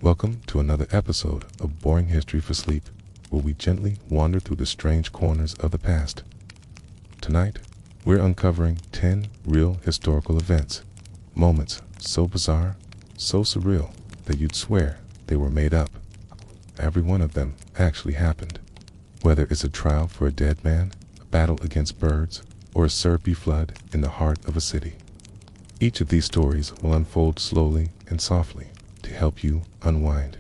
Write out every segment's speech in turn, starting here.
Welcome to another episode of Boring History for Sleep, where we gently wander through the strange corners of the past. Tonight, we're uncovering 10 real historical events, moments so bizarre, so surreal that you'd swear they were made up. Every one of them actually happened. Whether it's a trial for a dead man, a battle against birds, or a Serbi flood in the heart of a city. Each of these stories will unfold slowly and softly to help you unwind.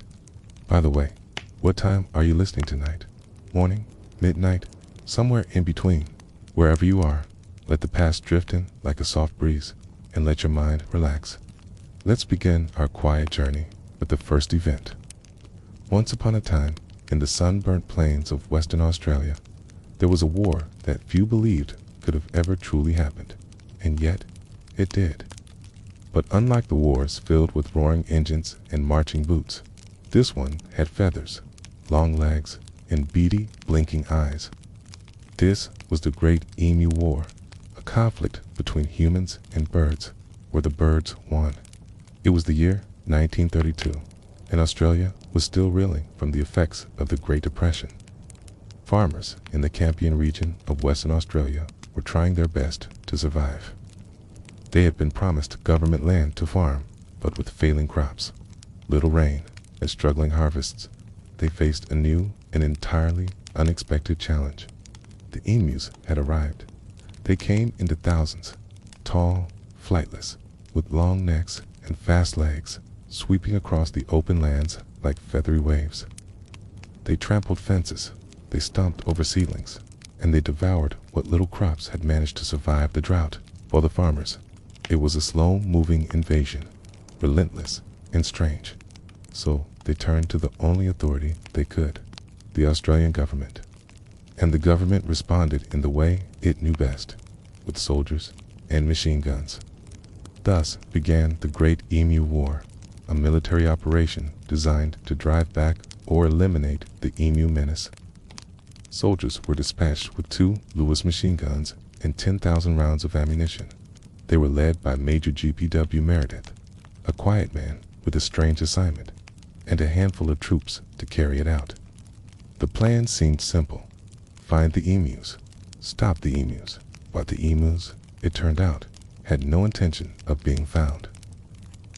By the way, what time are you listening tonight? Morning? Midnight? Somewhere in between. Wherever you are, let the past drift in like a soft breeze and let your mind relax. Let's begin our quiet journey with the first event. Once upon a time, in the sunburnt plains of Western Australia, there was a war that few believed could have ever truly happened, and yet it did. But unlike the wars filled with roaring engines and marching boots, this one had feathers, long legs, and beady, blinking eyes. This was the Great Emu War, a conflict between humans and birds, where the birds won. It was the year 1932, and Australia was still reeling from the effects of the Great Depression. Farmers in the Campion region of Western Australia were trying their best to survive. They had been promised government land to farm, but with failing crops, little rain, and struggling harvests, they faced a new and entirely unexpected challenge. The emus had arrived. They came into thousands, tall, flightless, with long necks and fast legs, sweeping across the open lands like feathery waves. They trampled fences, they stomped over seedlings, and they devoured what little crops had managed to survive the drought. For the farmers, it was a slow-moving invasion, relentless and strange. So they turned to the only authority they could, the Australian government. And the government responded in the way it knew best, with soldiers and machine guns. Thus began the Great Emu War, a military operation designed to drive back or eliminate the emu menace. Soldiers were dispatched with 2 Lewis machine guns and 10,000 rounds of ammunition. They were led by Major G.P.W. Meredith, a quiet man with a strange assignment, and a handful of troops to carry it out. The plan seemed simple. Find the emus, stop the emus, but the emus, it turned out, had no intention of being found.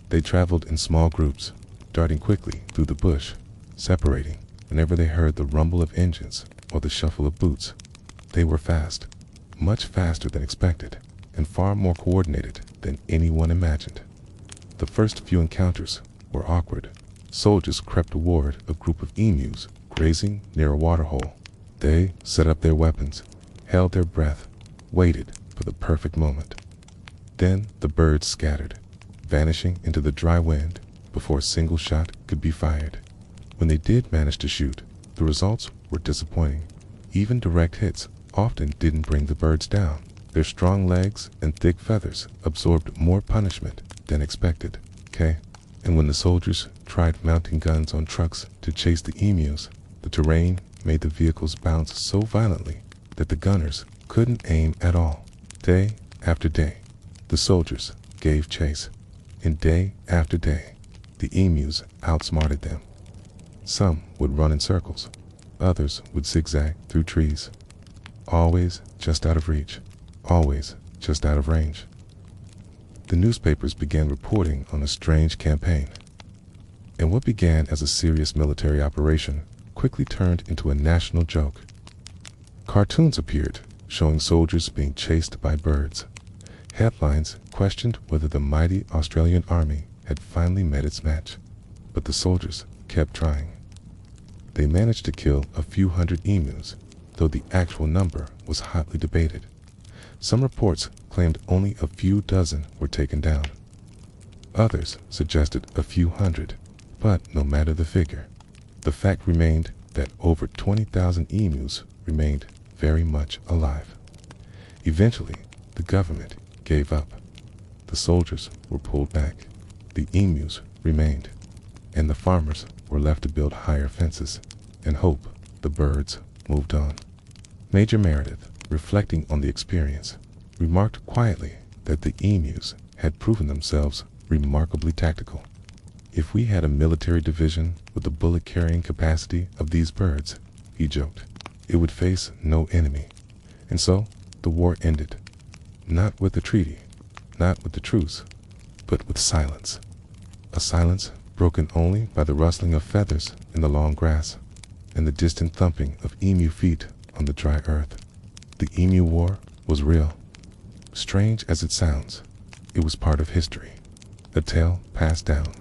They traveled in small groups, darting quickly through the bush, separating whenever they heard the rumble of engines or the shuffle of boots. They were fast, much faster than expected, and far more coordinated than anyone imagined. The first few encounters were awkward. Soldiers crept toward a group of emus grazing near a waterhole. They set up their weapons, held their breath, waited for the perfect moment. Then the birds scattered, vanishing into the dry wind before a single shot could be fired. When they did manage to shoot, the results were disappointing. Even direct hits often didn't bring the birds down. Their strong legs and thick feathers absorbed more punishment than expected. And when the soldiers tried mounting guns on trucks to chase the emus, the terrain made the vehicles bounce so violently that the gunners couldn't aim at all. Day after day, the soldiers gave chase, and day after day, the emus outsmarted them. Some would run in circles, others would zigzag through trees, always just out of reach, always just out of range. The newspapers began reporting on a strange campaign, and what began as a serious military operation quickly turned into a national joke. Cartoons appeared, showing soldiers being chased by birds. Headlines questioned whether the mighty Australian army had finally met its match, but the soldiers kept trying. They managed to kill a few hundred emus, though the actual number was hotly debated. Some reports claimed only a few dozen were taken down. Others suggested a few hundred, but no matter the figure, the fact remained that over 20,000 emus remained very much alive. Eventually, the government gave up. The soldiers were pulled back. The emus remained, and the farmers were left to build higher fences and hope the birds moved on. Major Meredith, reflecting on the experience, remarked quietly that the emus had proven themselves remarkably tactical. If we had a military division with the bullet-carrying capacity of these birds, he joked, it would face no enemy. And so, the war ended. Not with the treaty, not with the truce, but with silence. A silence broken only by the rustling of feathers in the long grass and the distant thumping of emu feet on the dry earth. The Emu War was real. Strange as it sounds, it was part of history. A tale passed down,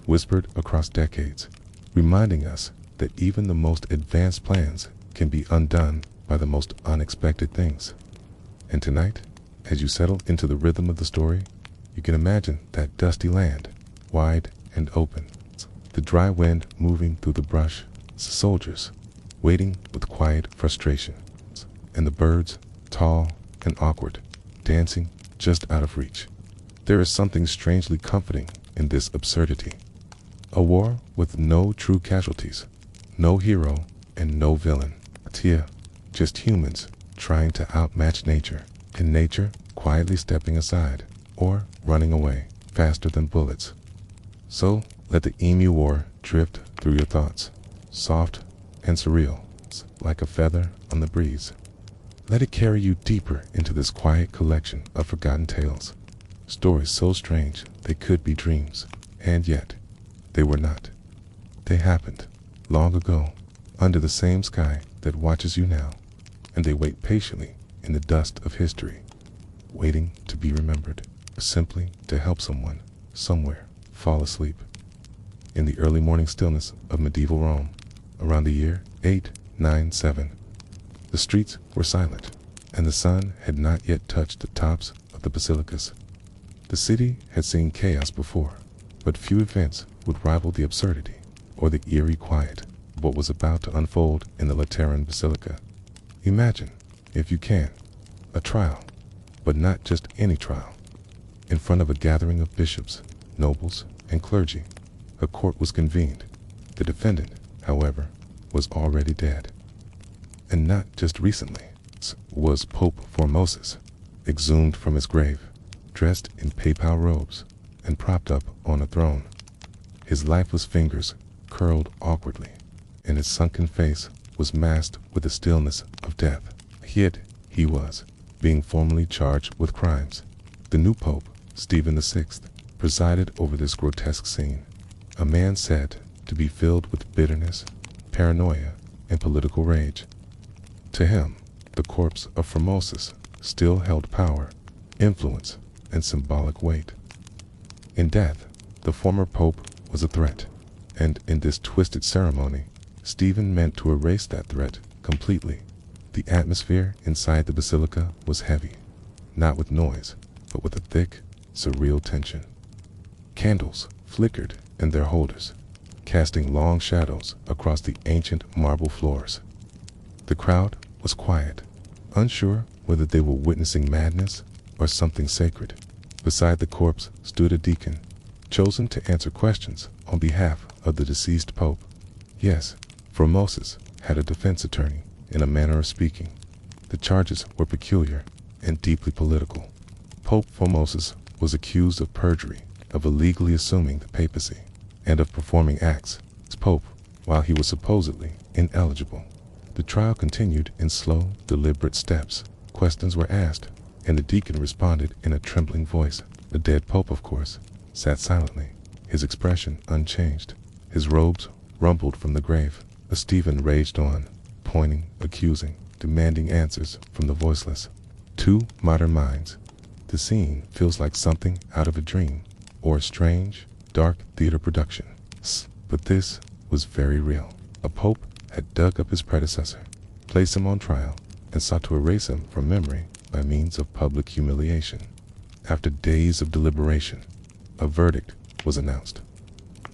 whispered across decades, reminding us that even the most advanced plans can be undone by the most unexpected things. And tonight, as you settle into the rhythm of the story, you can imagine that dusty land, wide and open, the dry wind moving through the brush, soldiers waiting with quiet frustration, and the birds, tall and awkward, dancing just out of reach. There is something strangely comforting in this absurdity. A war with no true casualties, no hero and no villain. Tia, just humans trying to outmatch nature, and nature quietly stepping aside or running away faster than bullets. So let the Emu War drift through your thoughts, soft and surreal, like a feather on the breeze. Let it carry you deeper into this quiet collection of forgotten tales, stories so strange they could be dreams, and yet they were not. They happened long ago, under the same sky that watches you now, and they wait patiently in the dust of history, waiting to be remembered, simply to help someone, somewhere, fall asleep. In the early morning stillness of medieval Rome, around the year 897, the streets were silent, and the sun had not yet touched the tops of the basilicas. The city had seen chaos before, but few events would rival the absurdity or the eerie quiet of what was about to unfold in the Lateran Basilica. Imagine, if you can, a trial, but not just any trial. In front of a gathering of bishops, nobles, and clergy, a court was convened. The defendant, however, was already dead. And not just recently, was Pope Formosus, exhumed from his grave, dressed in papal robes, and propped up on a throne. His lifeless fingers curled awkwardly, and his sunken face was masked with the stillness of death. Yet he was being formally charged with crimes. The new Pope, Stephen VI, presided over this grotesque scene, a man said to be filled with bitterness, paranoia, and political rage. To him, the corpse of Formosus still held power, influence, and symbolic weight. In death, the former pope was a threat, and in this twisted ceremony, Stephen meant to erase that threat completely. The atmosphere inside the basilica was heavy, not with noise, but with a thick, surreal tension. Candles flickered in their holders, casting long shadows across the ancient marble floors. The crowd was quiet, unsure whether they were witnessing madness or something sacred. Beside the corpse stood a deacon, chosen to answer questions on behalf of the deceased pope. Yes, Formosus had a defense attorney, in a manner of speaking. The charges were peculiar and deeply political. Pope Formosus was accused of perjury, of illegally assuming the papacy, and of performing acts as pope while he was supposedly ineligible. The trial continued in slow, deliberate steps. Questions were asked, and the deacon responded in a trembling voice. The dead pope, of course, sat silently, his expression unchanged. His robes rumbled from the grave. But Stephen raged on, pointing, accusing, demanding answers from the voiceless. Two modern minds. The scene feels like something out of a dream, or a strange, dark theater production. But this was very real. A pope had dug up his predecessor, placed him on trial, and sought to erase him from memory by means of public humiliation. After days of deliberation, a verdict was announced.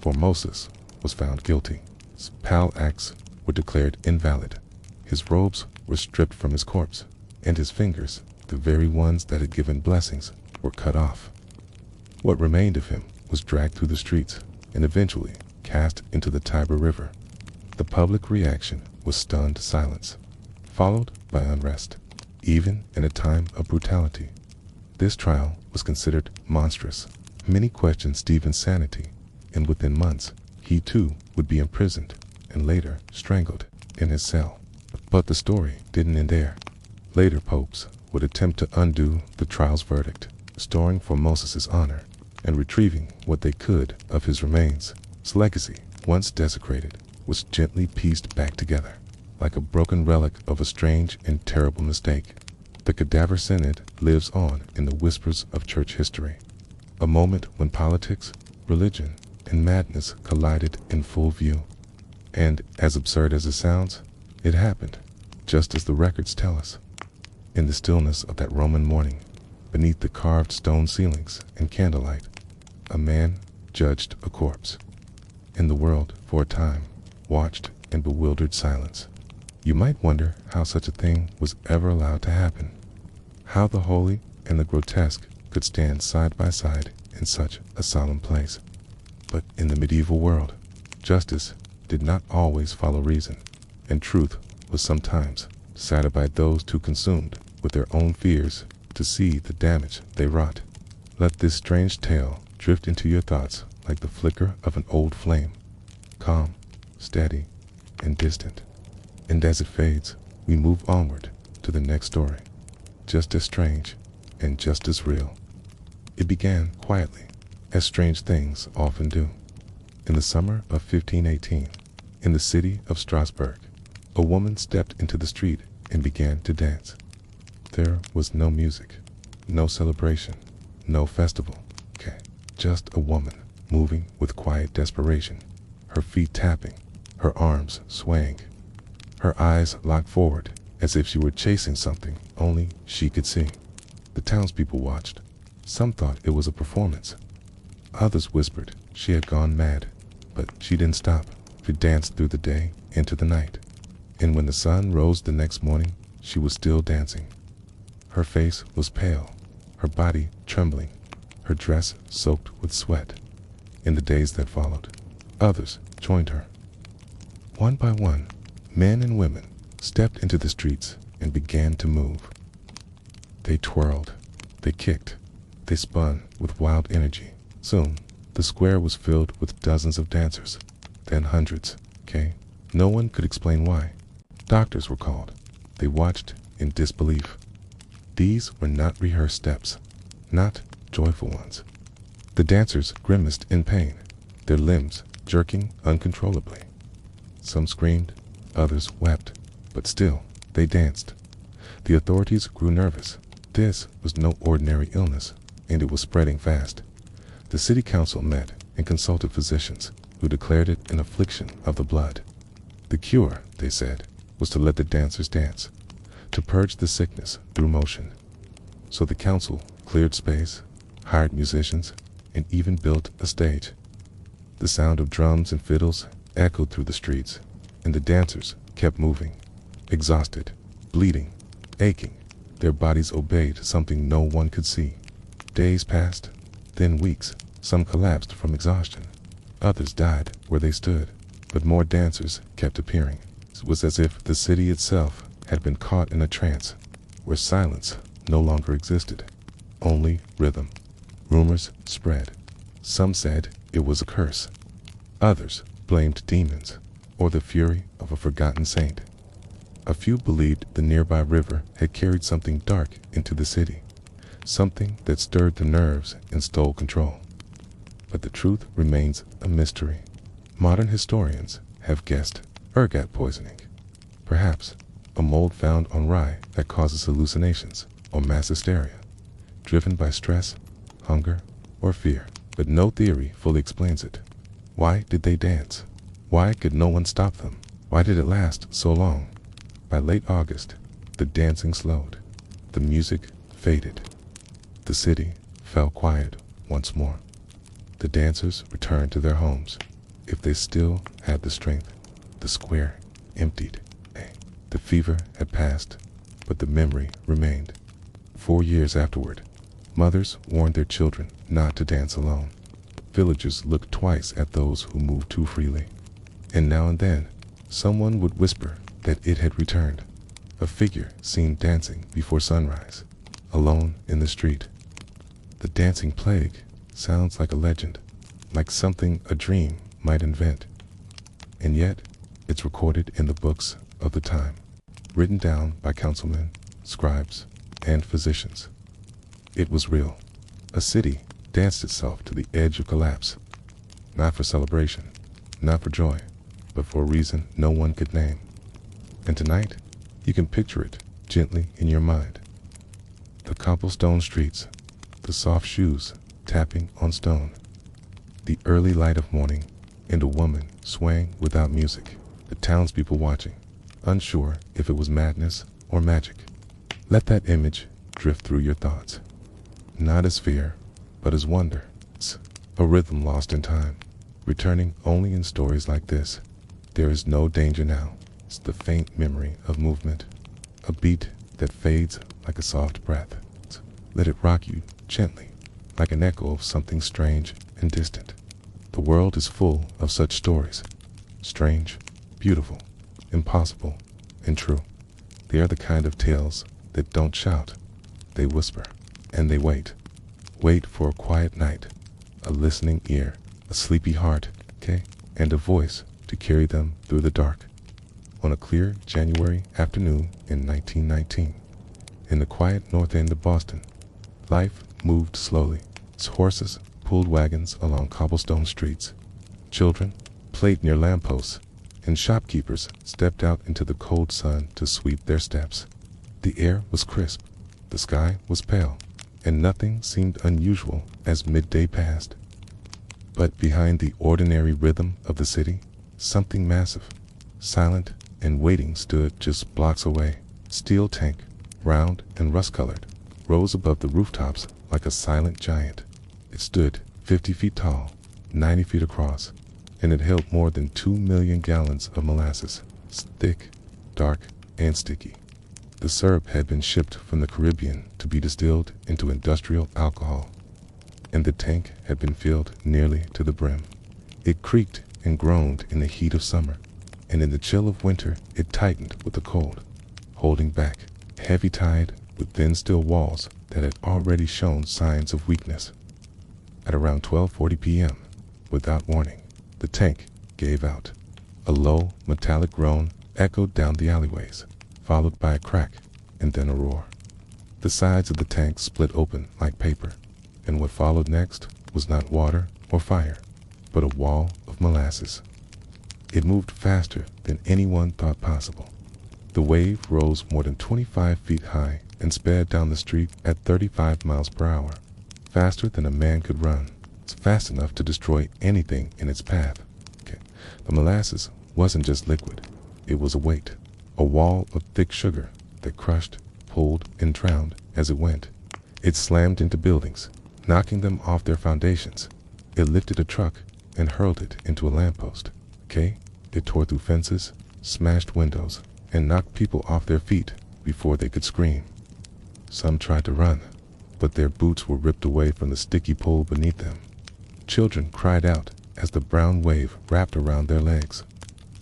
Formosus was found guilty. His foul acts were declared invalid. His robes were stripped from his corpse, and his fingers, the very ones that had given blessings, were cut off. What remained of him was dragged through the streets and eventually cast into the Tiber River. The public reaction was stunned silence, followed by unrest, even in a time of brutality. This trial was considered monstrous. Many questioned Stephen's sanity, and within months, he too would be imprisoned and later strangled in his cell. But the story didn't end there. Later popes would attempt to undo the trial's verdict, restoring Formosus's honor and retrieving what they could of his remains. His legacy, once desecrated, was gently pieced back together, like a broken relic of a strange and terrible mistake. The cadaver synod lives on in the whispers of church history, a moment when politics, religion, and madness collided in full view. And, as absurd as it sounds, it happened, just as the records tell us. In the stillness of that Roman morning, beneath the carved stone ceilings and candlelight, a man judged a corpse. And the world, for a time, watched in bewildered silence. You might wonder how such a thing was ever allowed to happen, how the holy and the grotesque could stand side by side in such a solemn place. But in the medieval world, justice did not always follow reason, and truth was sometimes decided by those too consumed with their own fears to see the damage they wrought. Let this strange tale drift into your thoughts like the flicker of an old flame, calm, steady, and distant. And as it fades, we move onward to the next story, just as strange and just as real. It began quietly, as strange things often do. In the summer of 1518, in the city of Strasbourg, a woman stepped into the street and began to dance. There was no music, no celebration, no festival. Just a woman moving with quiet desperation, her feet tapping, her arms swaying, her eyes locked forward as if she were chasing something only she could see. The townspeople watched. Some thought it was a performance. Others whispered she had gone mad, but she didn't stop. She danced through the day into the night. And when the sun rose the next morning, she was still dancing. Her face was pale, her body trembling, her dress soaked with sweat. In the days that followed, others joined her. One by one, men and women stepped into the streets and began to move. They twirled, they kicked, they spun with wild energy. Soon, the square was filled with dozens of dancers, then hundreds. No one could explain why. Doctors were called. They watched in disbelief. These were not rehearsed steps, not joyful ones. The dancers grimaced in pain, their limbs jerking uncontrollably. Some screamed, others wept, but still they danced. The authorities grew nervous. This was no ordinary illness, and it was spreading fast. The city council met and consulted physicians, who declared it an affliction of the blood. The cure, they said, was to let the dancers dance, to purge the sickness through motion. So the council cleared space, hired musicians, and even built a stage. The sound of drums and fiddles echoed through the streets, and the dancers kept moving, exhausted, bleeding, aching. Their bodies obeyed something no one could see. Days passed, then weeks. Some collapsed from exhaustion. Others died where they stood, but more dancers kept appearing. It was as if the city itself had been caught in a trance, where silence no longer existed, only rhythm. Rumors spread. Some said it was a curse. Others blamed demons or the fury of a forgotten saint. A few believed the nearby river had carried something dark into the city, something that stirred the nerves and stole control. But the truth remains a mystery. Modern historians have guessed ergot poisoning, perhaps a mold found on rye that causes hallucinations or mass hysteria, driven by stress, hunger, or fear. But no theory fully explains it. Why did they dance? Why could no one stop them? Why did it last so long? By late August, the dancing slowed. The music faded. The city fell quiet once more. The dancers returned to their homes, if they still had the strength. The square emptied. The fever had passed, but the memory remained. 4 years afterward, mothers warned their children not to dance alone. Villagers looked twice at those who moved too freely. And now and then, someone would whisper that it had returned. A figure seen dancing before sunrise, alone in the street. The dancing plague sounds like a legend, like something a dream might invent. And yet, it's recorded in the books of the time, written down by councilmen, scribes, and physicians. It was real. A city danced itself to the edge of collapse, not for celebration, not for joy, but for a reason no one could name. And tonight, you can picture it gently in your mind. The cobblestone streets, the soft shoes tapping on stone, the early light of morning, and a woman swaying without music, the townspeople watching, unsure if it was madness or magic. Let that image drift through your thoughts, not as fear, but as wonder. It's a rhythm lost in time, returning only in stories like this. There is no danger now. It's the faint memory of movement, a beat that fades like a soft breath. Let it rock you gently, like an echo of something strange and distant. The world is full of such stories. Strange, beautiful, impossible, and true. They are the kind of tales that don't shout. They whisper, and they wait. Wait for a quiet night, a listening ear, a sleepy heart, and a voice to carry them through the dark. On a clear January afternoon in 1919, in the quiet north end of Boston, life moved slowly. Its horses pulled wagons along cobblestone streets. Children played near lampposts, and shopkeepers stepped out into the cold sun to sweep their steps. The air was crisp, the sky was pale, and nothing seemed unusual as midday passed. But behind the ordinary rhythm of the city, something massive, silent and waiting stood just blocks away. Steel tank, round and rust-colored, rose above the rooftops like a silent giant. It stood 50 feet tall, 90 feet across, and it held more than 2 million gallons of molasses. It's thick, dark, and sticky. The syrup had been shipped from the Caribbean to be distilled into industrial alcohol, and the tank had been filled nearly to the brim. It creaked and groaned in the heat of summer, and in the chill of winter it tightened with the cold, holding back, heavy-tied with thin steel walls that had already shown signs of weakness. At around 12:40 p.m., without warning, the tank gave out. A low, metallic groan echoed down the alleyways, followed by a crack and then a roar. The sides of the tank split open like paper, and what followed next was not water or fire, but a wall of molasses. It moved faster than anyone thought possible. The wave rose more than 25 feet high and sped down the street at 35 miles per hour, faster than a man could run. It's fast enough to destroy anything in its path. The molasses wasn't just liquid, it was a weight, a wall of thick sugar that crushed, pulled, and drowned as it went. It slammed into buildings, knocking them off their foundations. It lifted a truck and hurled it into a lamppost. It tore through fences, smashed windows, and knocked people off their feet before they could scream. Some tried to run, but their boots were ripped away from the sticky pole beneath them. Children cried out as the brown wave wrapped around their legs.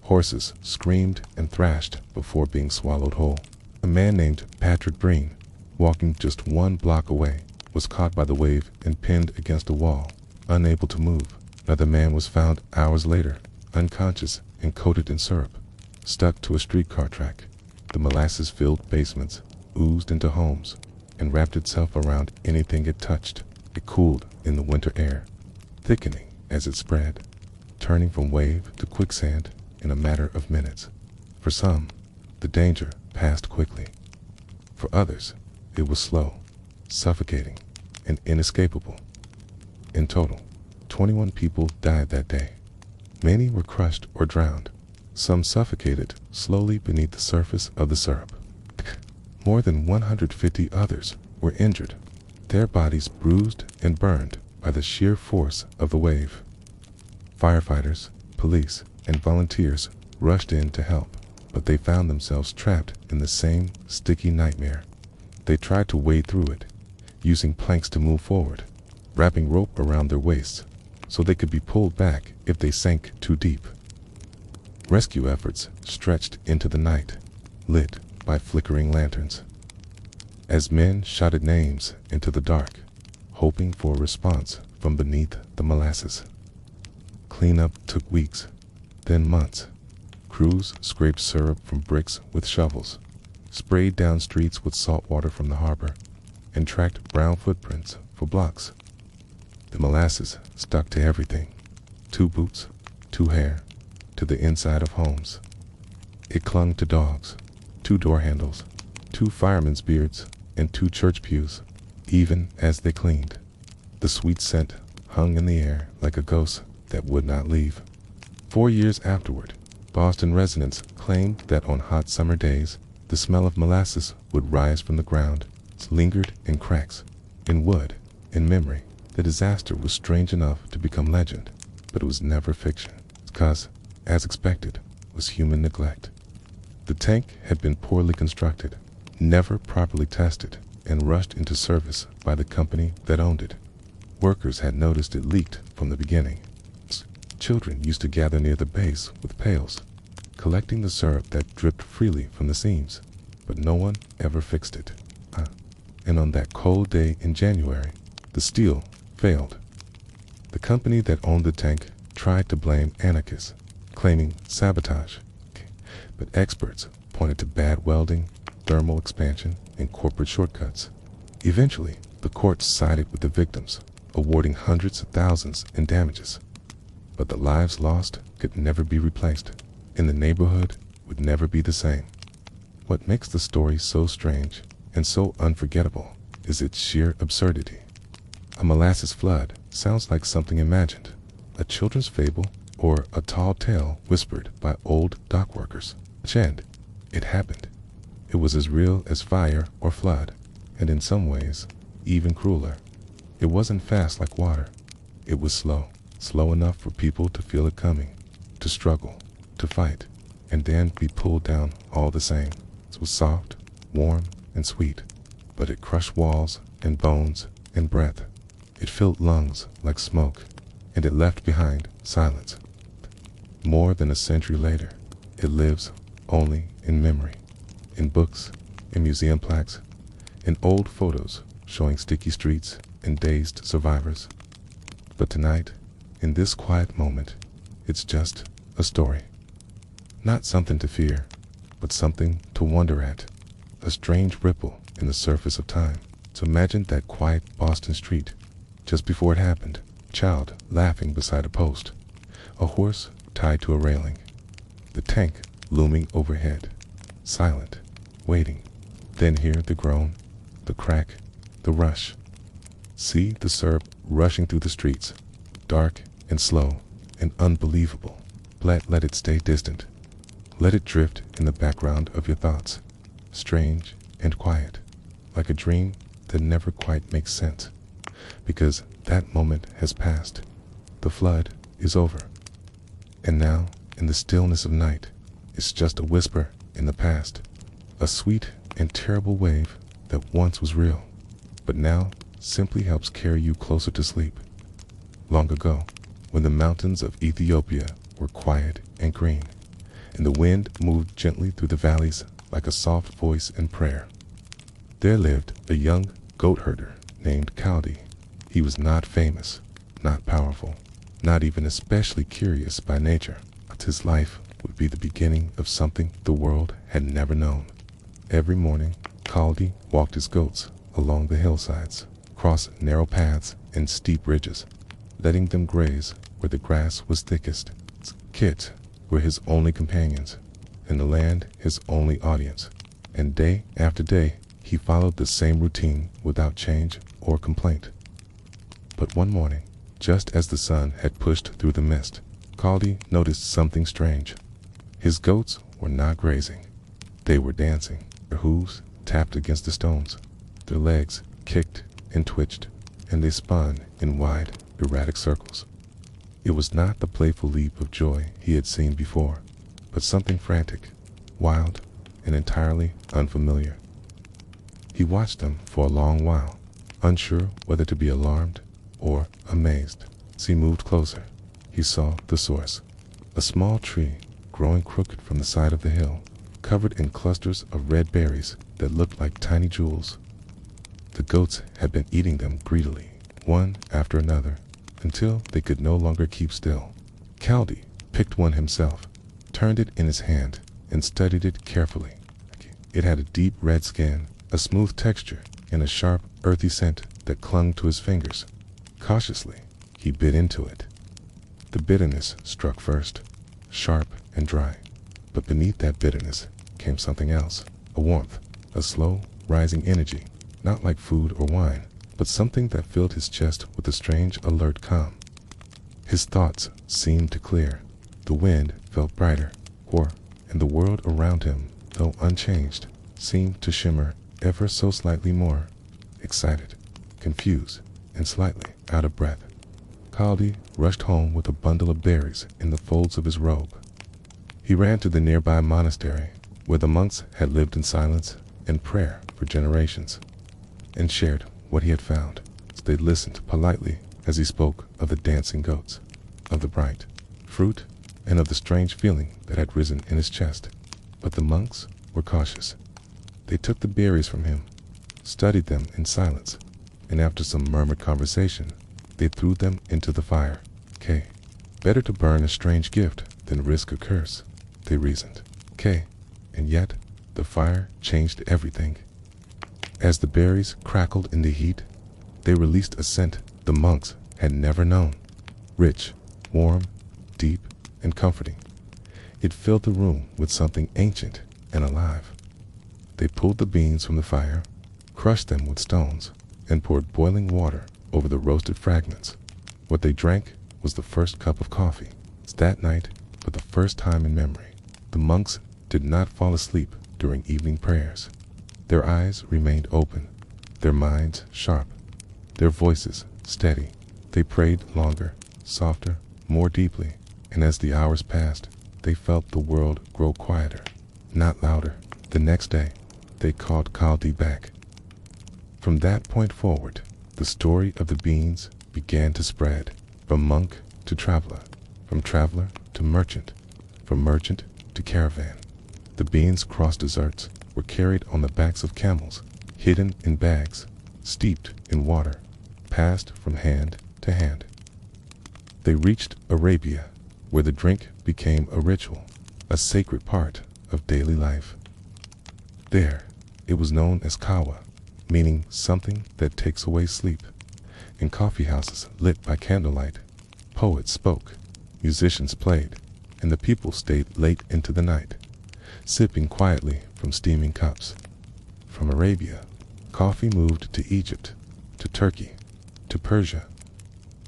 Horses screamed and thrashed before being swallowed whole. A man named Patrick Breen, walking just 1 block away, was caught by the wave and pinned against a wall, unable to move. Another man was found hours later, unconscious and coated in syrup, stuck to a streetcar track. The molasses-filled basements oozed into homes and wrapped itself around anything it touched. It cooled in the winter air, thickening as it spread, turning from wave to quicksand in a matter of minutes. For some, the danger passed quickly. For others, it was slow, suffocating, and inescapable. In total, 21 people died that day. Many were crushed or drowned. Some suffocated slowly beneath the surface of the syrup. More than 150 others were injured, their bodies bruised and burned by the sheer force of the wave. Firefighters, police, and volunteers rushed in to help, but they found themselves trapped in the same sticky nightmare. They tried to wade through it, using planks to move forward, wrapping rope around their waists so they could be pulled back if they sank too deep. Rescue efforts stretched into the night, lit by flickering lanterns. As men shouted names into the dark, hoping for a response from beneath the molasses. Cleanup took weeks, then months. Crews scraped syrup from bricks with shovels, sprayed down streets with salt water from the harbor, and tracked brown footprints for blocks. The molasses stuck to everything, to boots, to hair, to the inside of homes. It clung to dogs, to door handles, to firemen's beards, and to church pews, even as they cleaned. The sweet scent hung in the air like a ghost that would not leave. 4 years afterward, Boston residents claimed that on hot summer days, the smell of molasses would rise from the ground, lingered in cracks, in wood, in memory. The disaster was strange enough to become legend, but it was never fiction, because, as expected, was human neglect. The tank had been poorly constructed, never properly tested, and rushed into service by the company that owned it. Workers had noticed it leaked from the beginning. Children used to gather near the base with pails, collecting the syrup that dripped freely from the seams, but no one ever fixed it. And on that cold day in January, the steel failed. The company that owned the tank tried to blame anarchists, claiming sabotage, but experts pointed to bad welding, thermal expansion, and corporate shortcuts. Eventually, the courts sided with the victims, awarding hundreds of thousands in damages. But the lives lost could never be replaced, and the neighborhood would never be the same. What makes the story so strange and so unforgettable is its sheer absurdity. A molasses flood sounds like something imagined, a children's fable, or a tall tale whispered by old dock workers. And it happened. It was as real as fire or flood, and in some ways, even crueler. It wasn't fast like water. It was slow enough for people to feel it coming, to struggle, to fight, and then be pulled down all the same. It was soft, warm, and sweet, but it crushed walls and bones and breath. It filled lungs like smoke, and it left behind silence. More than a century later, it lives only in memory, in books, in museum plaques, in old photos showing sticky streets and dazed survivors. But tonight, in this quiet moment, it's just a story. Not something to fear, but something to wonder at. A strange ripple in the surface of time. So imagine that quiet Boston street, just before it happened, a child laughing beside a post, a horse tied to a railing, the tank looming overhead, silent, waiting. Then hear the groan, the crack, the rush. See the syrup rushing through the streets, dark and slow and unbelievable. Let it stay distant. Let it drift in the background of your thoughts, strange and quiet, like a dream that never quite makes sense, because that moment has passed. The flood is over. And now, in the stillness of night, it's just a whisper in the past, a sweet and terrible wave that once was real, but now simply helps carry you closer to sleep. Long ago, when the mountains of Ethiopia were quiet and green, and the wind moved gently through the valleys like a soft voice in prayer, there lived a young goat herder named Kaldi. He was not famous, not powerful, not even especially curious by nature, but his life would be the beginning of something the world had never known. Every morning, Kaldi walked his goats along the hillsides, across narrow paths and steep ridges, letting them graze where the grass was thickest. Kids were his only companions, and the land his only audience. And day after day, he followed the same routine without change or complaint. But one morning, just as the sun had pushed through the mist, Kaldi noticed something strange. His goats were not grazing. They were dancing. Their hooves tapped against the stones. Their legs kicked and twitched, and they spun in wide, erratic circles. It was not the playful leap of joy he had seen before, but something frantic, wild, and entirely unfamiliar. He watched them for a long while, unsure whether to be alarmed or amazed. As he moved closer, he saw the source, a small tree growing crooked from the side of the hill, covered in clusters of red berries that looked like tiny jewels. The goats had been eating them greedily, one after another, until they could no longer keep still. Caldi picked one himself, turned it in his hand, and studied it carefully. It had a deep red skin, a smooth texture, and a sharp, earthy scent that clung to his fingers. Cautiously, he bit into it. The bitterness struck first, sharp and dry, but beneath that bitterness came something else, a warmth, a slow, rising energy, not like food or wine, but something that filled his chest with a strange, alert calm. His thoughts seemed to clear. The wind felt brighter, and the world around him, though unchanged, seemed to shimmer ever so slightly more. Excited, confused, and slightly out of breath, Caldi rushed home with a bundle of berries in the folds of his robe. He ran to the nearby monastery, where the monks had lived in silence and prayer for generations, and shared what he had found. They listened politely as he spoke of the dancing goats, of the bright fruit, and of the strange feeling that had risen in his chest. But the monks were cautious. They took the berries from him, studied them in silence, and after some murmured conversation, they threw them into the fire. Better to burn a strange gift than risk a curse, they reasoned. And yet, the fire changed everything. As the berries crackled in the heat, they released a scent the monks had never known. Rich, warm, deep, and comforting. It filled the room with something ancient and alive. They pulled the beans from the fire, crushed them with stones, and poured boiling water over the roasted fragments. What they drank was the first cup of coffee. That night, for the first time in memory, the monks did not fall asleep during evening prayers. Their eyes remained open, their minds sharp, their voices steady. They prayed longer, softer, more deeply, and as the hours passed, they felt the world grow quieter, not louder. The next day, they called Caldi back. From that point forward, the story of the beans began to spread, from monk to traveler, from traveler to merchant, from merchant to caravan. The beans crossed deserts, were carried on the backs of camels, hidden in bags, steeped in water, passed from hand to hand. They reached Arabia, where the drink became a ritual, a sacred part of daily life. There, it was known as kawa, meaning something that takes away sleep. In coffee houses lit by candlelight, poets spoke, musicians played, and the people stayed late into the night, sipping quietly from steaming cups. From Arabia, coffee moved to Egypt, to Turkey, to Persia.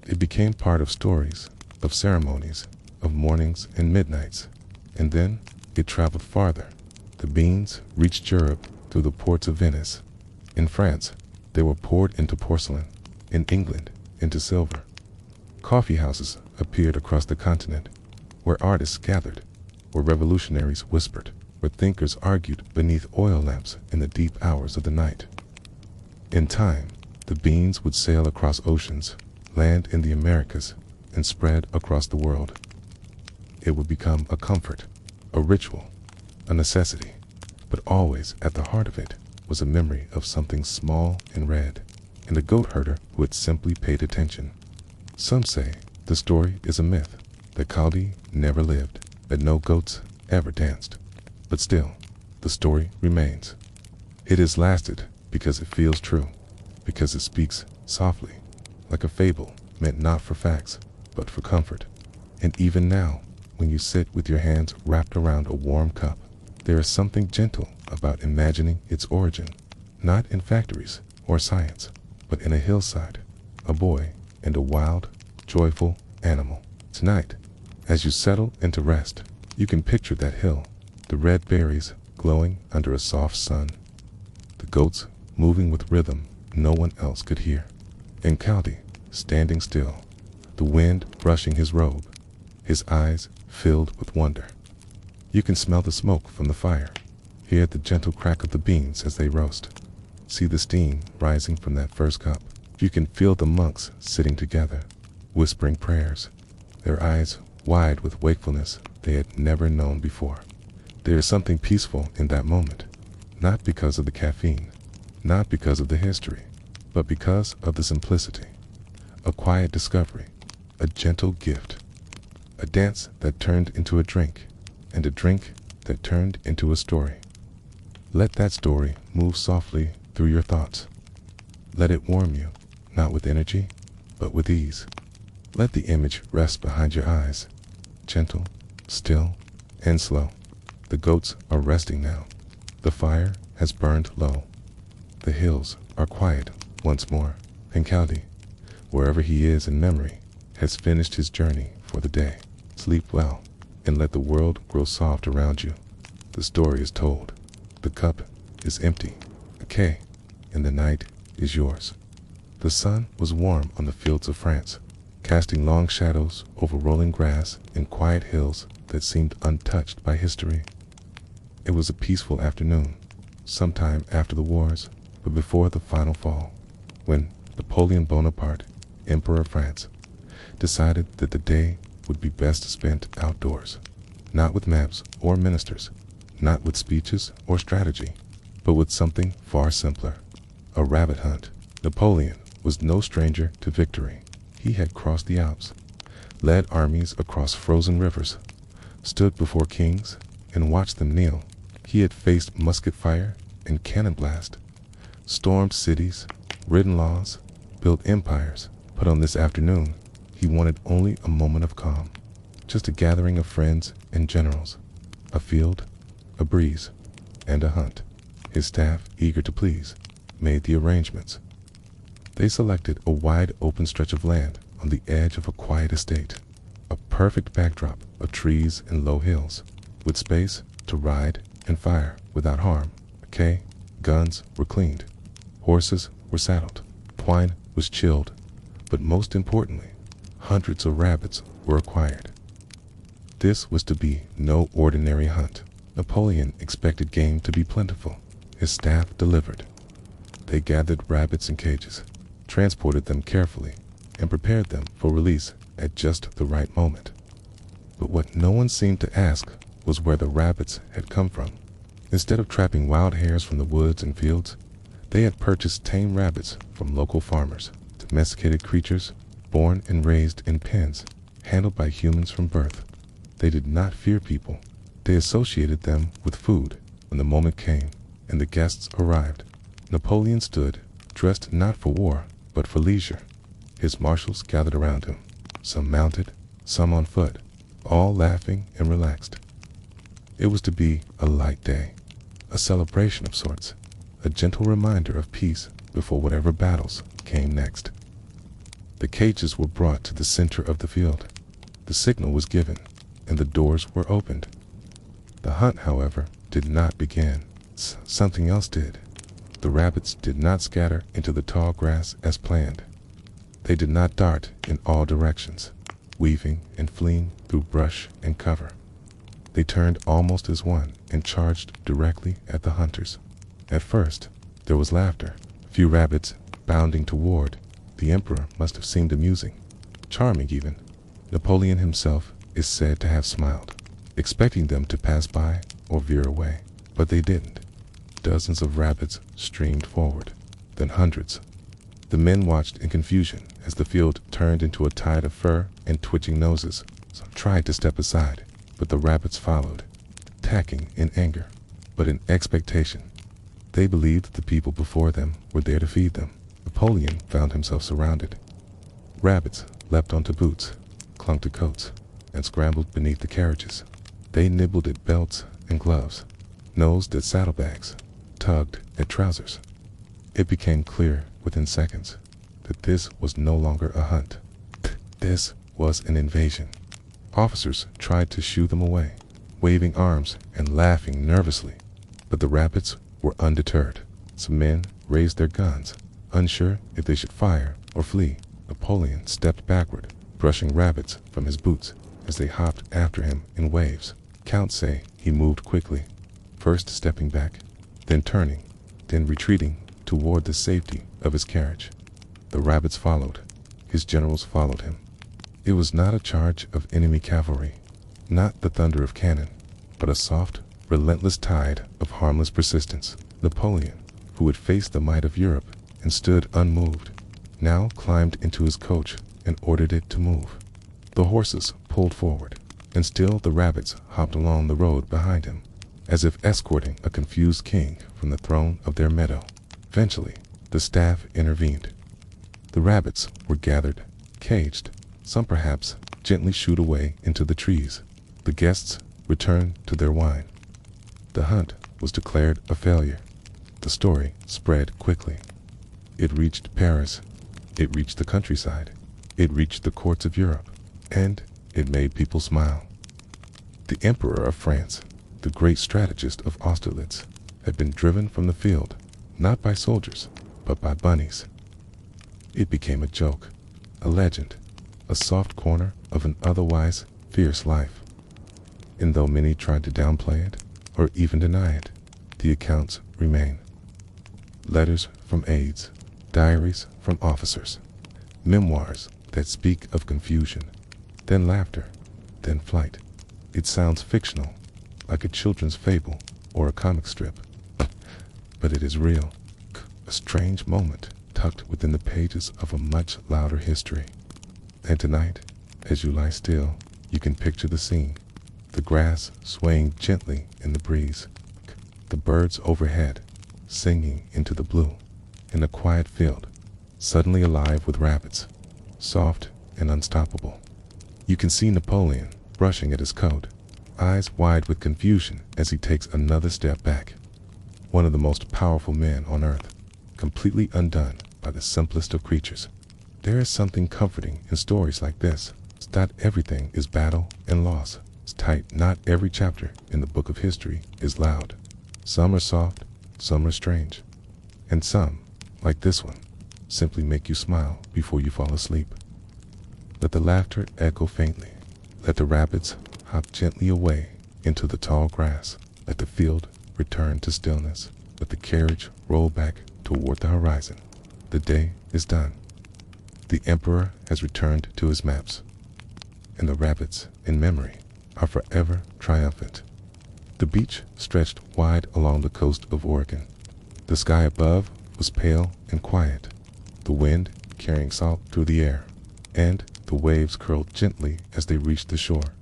It became part of stories, of ceremonies, of mornings and midnights, and then it traveled farther. The beans reached Europe through the ports of Venice. In France, they were poured into porcelain. In England, into silver. Coffee houses appeared across the continent, where artists gathered, where revolutionaries whispered, where thinkers argued beneath oil lamps in the deep hours of the night. In time, the beans would sail across oceans, land in the Americas, and spread across the world. It would become a comfort, a ritual, a necessity, but always at the heart of it was a memory of something small and red, and a goat herder who had simply paid attention. Some say the story is a myth, that Caldi never lived, that no goats ever danced. But still, the story remains. It has lasted because it feels true, because it speaks softly, like a fable meant not for facts, but for comfort. And even now, when you sit with your hands wrapped around a warm cup, there is something gentle about imagining its origin, not in factories or science, but in a hillside, a boy, and a wild, joyful animal. Tonight, as you settle into rest, you can picture that hill, the red berries glowing under a soft sun, the goats moving with rhythm no one else could hear, and Caldi standing still, the wind brushing his robe, his eyes filled with wonder. You can smell the smoke from the fire, hear the gentle crack of the beans as they roast, see the steam rising from that first cup. You can feel the monks sitting together, whispering prayers, their eyes wide with wakefulness they had never known before. There is something peaceful in that moment, not because of the caffeine, not because of the history, but because of the simplicity. A quiet discovery, a gentle gift, a dance that turned into a drink, and a drink that turned into a story. Let that story move softly through your thoughts. Let it warm you, not with energy, but with ease. Let the image rest behind your eyes, gentle, still, and slow. The goats are resting now. The fire has burned low. The hills are quiet once more, and Caldi, wherever he is in memory, has finished his journey for the day. Sleep well, and let the world grow soft around you. The story is told. The cup is empty, okay, and the night is yours. The sun was warm on the fields of France, casting long shadows over rolling grass and quiet hills that seemed untouched by history. It was a peaceful afternoon, sometime after the wars, but before the final fall, when Napoleon Bonaparte, Emperor of France, decided that the day would be best spent outdoors, not with maps or ministers, not with speeches or strategy, but with something far simpler, a rabbit hunt. Napoleon was no stranger to victory. He had crossed the Alps, led armies across frozen rivers, stood before kings and watched them kneel. He had faced musket fire and cannon blast, stormed cities, written laws, built empires, but on this afternoon, he wanted only a moment of calm, just a gathering of friends and generals, a field, a breeze, and a hunt. His staff, eager to please, made the arrangements. They selected a wide open stretch of land on the edge of a quiet estate, a perfect backdrop of trees and low hills, with space to ride and fire without harm. Okay, guns were cleaned, horses were saddled, wine was chilled, but most importantly, hundreds of rabbits were acquired. This was to be no ordinary hunt. Napoleon expected game to be plentiful. His staff delivered. They gathered rabbits in cages, transported them carefully, and prepared them for release at just the right moment. But what no one seemed to ask was where the rabbits had come from. Instead of trapping wild hares from the woods and fields, they had purchased tame rabbits from local farmers, domesticated creatures born and raised in pens, handled by humans from birth. They did not fear people. They associated them with food. When the moment came and the guests arrived, Napoleon stood, dressed not for war, but for leisure. His marshals gathered around him, some mounted, some on foot, all laughing and relaxed. It was to be a light day, a celebration of sorts, a gentle reminder of peace before whatever battles came next. The cages were brought to the center of the field. The signal was given, and the doors were opened. The hunt, however, did not begin. Something else did. The rabbits did not scatter into the tall grass as planned. They did not dart in all directions, weaving and fleeing through brush and cover. They turned almost as one and charged directly at the hunters. At first, there was laughter. A few rabbits bounding toward. The emperor must have seemed amusing, charming even. Napoleon himself is said to have smiled, expecting them to pass by or veer away, but they didn't. Dozens of rabbits streamed forward, then hundreds. The men watched in confusion as the field turned into a tide of fur and twitching noses. Some tried to step aside, but the rabbits followed, attacking in anger, but in expectation. They believed that the people before them were there to feed them. Napoleon found himself surrounded. Rabbits leapt onto boots, clung to coats, and scrambled beneath the carriages. They nibbled at belts and gloves, nosed at saddlebags, tugged at trousers. It became clear within seconds that this was no longer a hunt. This was an invasion. Officers tried to shoo them away, waving arms and laughing nervously, but the rabbits were undeterred. Some men raised their guns, unsure if they should fire or flee. Napoleon stepped backward, brushing rabbits from his boots as they hopped after him in waves. Counts say he moved quickly, first stepping back, then turning, then retreating toward the safety of his carriage. The rabbits followed. His generals followed him. It was not a charge of enemy cavalry, not the thunder of cannon, but a soft, relentless tide of harmless persistence. Napoleon, who had faced the might of Europe and stood unmoved, now climbed into his coach and ordered it to move. The horses pulled forward, and still the rabbits hopped along the road behind him, as if escorting a confused king from the throne of their meadow. Eventually, the staff intervened. The rabbits were gathered, caged, some perhaps gently shooed away into the trees. The guests returned to their wine. The hunt was declared a failure. The story spread quickly. It reached Paris. It reached the countryside. It reached the courts of Europe. And it made people smile. The Emperor of France, the great strategist of Austerlitz, had been driven from the field, not by soldiers, but by bunnies. It became a joke, a legend, a soft corner of an otherwise fierce life. And though many tried to downplay it, or even deny it, the accounts remain. Letters from aides, diaries from officers, memoirs that speak of confusion, then laughter, then flight. It sounds fictional, like a children's fable or a comic strip, but it is real, a strange moment tucked within the pages of a much louder history. And tonight, as you lie still, you can picture the scene, the grass swaying gently in the breeze, the birds overhead singing into the blue, in a quiet field, suddenly alive with rabbits, soft and unstoppable. You can see Napoleon brushing at his coat, eyes wide with confusion as he takes another step back. One of the most powerful men on earth, completely undone by the simplest of creatures. There is something comforting in stories like this. Not everything is battle and loss. It's tight. Not every chapter in the book of history is loud. Some are soft, some are strange, and some, like this one, simply make you smile before you fall asleep. Let the laughter echo faintly. Let the rabbits hop gently away into the tall grass. Let the field return to stillness. Let the carriage roll back toward the horizon. The day is done. The emperor has returned to his maps, and the rabbits, in memory, are forever triumphant. The beach stretched wide along the coast of Oregon. The sky above was pale and quiet, the wind carrying salt through the air, and the waves curled gently as they reached the shore.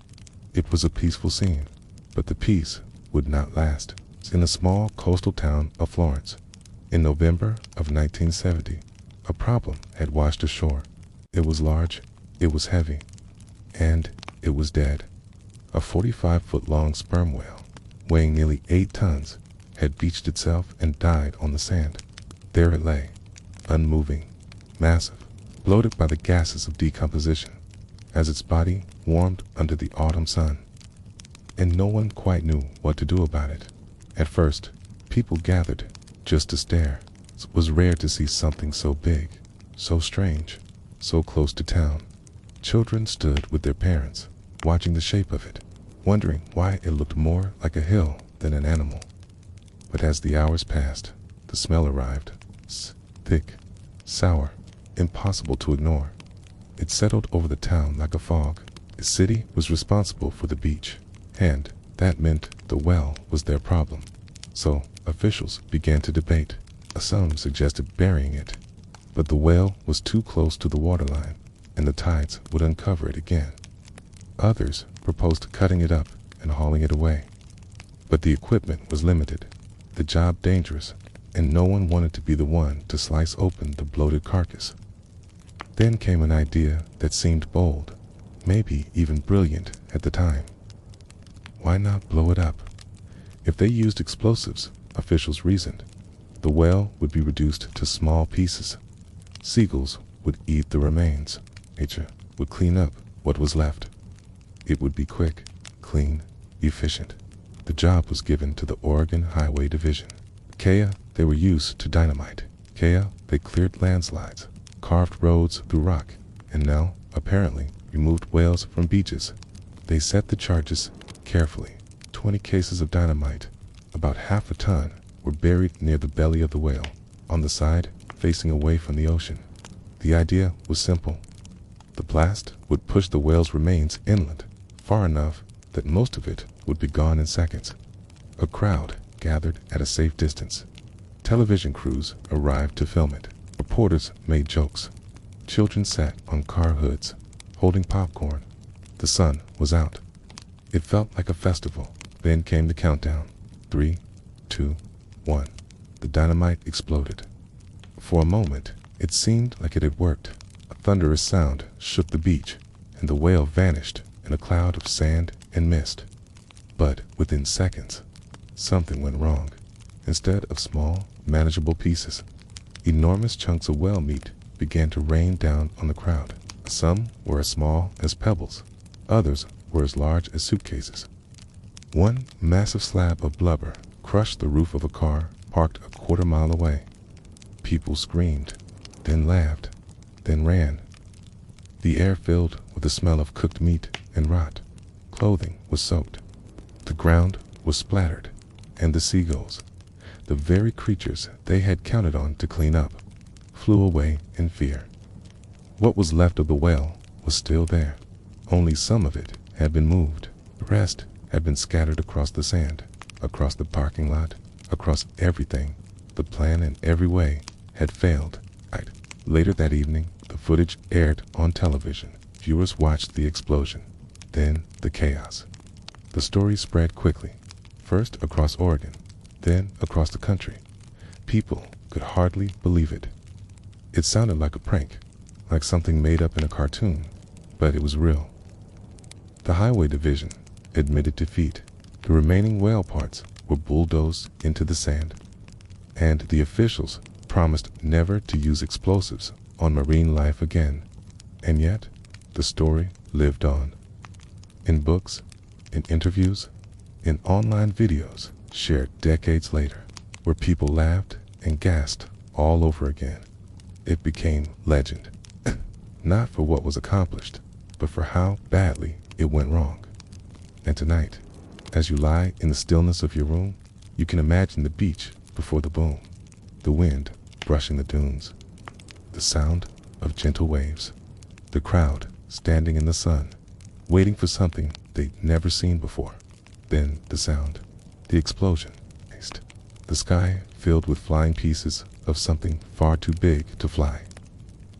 It was a peaceful scene, but the peace would not last. In the small coastal town of Florence, in November of 1970, a problem had washed ashore. It was large, it was heavy, and it was dead. A 45-foot-long sperm whale, weighing nearly 8 tons, had beached itself and died on the sand. There it lay, unmoving, massive, bloated by the gases of decomposition, as its body warmed under the autumn sun. And no one quite knew what to do about it. At first, people gathered just to stare. It was rare to see something so big, so strange, so close to town. Children stood with their parents, watching the shape of it, wondering why it looked more like a hill than an animal. But as the hours passed, the smell arrived, thick, sour, impossible to ignore. It settled over the town like a fog. The city was responsible for the beach, and that meant the well was their problem. So officials began to debate. Some suggested burying it, but the whale was too close to the waterline, and the tides would uncover it again. Others proposed cutting it up and hauling it away. But the equipment was limited, the job dangerous, and no one wanted to be the one to slice open the bloated carcass. Then came an idea that seemed bold, maybe even brilliant at the time. Why not blow it up? If they used explosives, officials reasoned, the whale would be reduced to small pieces. Seagulls would eat the remains. Nature would clean up what was left. It would be quick, clean, efficient. The job was given to the Oregon Highway Division. Kea, they were used to dynamite. Kea, they cleared landslides, carved roads through rock, and now, apparently, removed whales from beaches. They set the charges carefully. 20 cases of dynamite, about half a ton, were buried near the belly of the whale, on the side facing away from the ocean. The idea was simple. The blast would push the whale's remains inland, far enough that most of it would be gone in seconds. A crowd gathered at a safe distance. Television crews arrived to film it. Reporters made jokes. Children sat on car hoods, holding popcorn. The sun was out. It felt like a festival. Then came the countdown. 3, 2, 1. The dynamite exploded. For a moment, it seemed like it had worked. A thunderous sound shook the beach, and the whale vanished in a cloud of sand and mist. But within seconds, something went wrong. Instead of small, manageable pieces, enormous chunks of whale meat began to rain down on the crowd. Some were as small as pebbles. Others were as large as suitcases. One massive slab of blubber crushed the roof of a car parked a quarter-mile away. People screamed, then laughed, then ran. The air filled with the smell of cooked meat and rot. Clothing was soaked. The ground was splattered, and the seagulls, the very creatures they had counted on to clean up, flew away in fear. What was left of the whale was still there. Only some of it had been moved. The rest had been scattered across the sand, across the parking lot, across everything. The plan in every way had failed. Later that evening, the footage aired on television. Viewers watched the explosion, then the chaos. The story spread quickly, first across Oregon, then across the country. People could hardly believe it. It sounded like a prank, like something made up in a cartoon, but it was real. The Highway Division admitted defeat. The remaining whale parts were bulldozed into the sand, and the officials promised never to use explosives on marine life again. And yet, the story lived on. In books, in interviews, in online videos shared decades later, where people laughed and gasped all over again. It became legend, not for what was accomplished, but for how badly it went wrong. And tonight, as you lie in the stillness of your room, you can imagine the beach before the boom, the wind brushing the dunes, the sound of gentle waves, the crowd standing in the sun, waiting for something they'd never seen before. Then the sound, the explosion, the sky filled with flying pieces of something far too big to fly.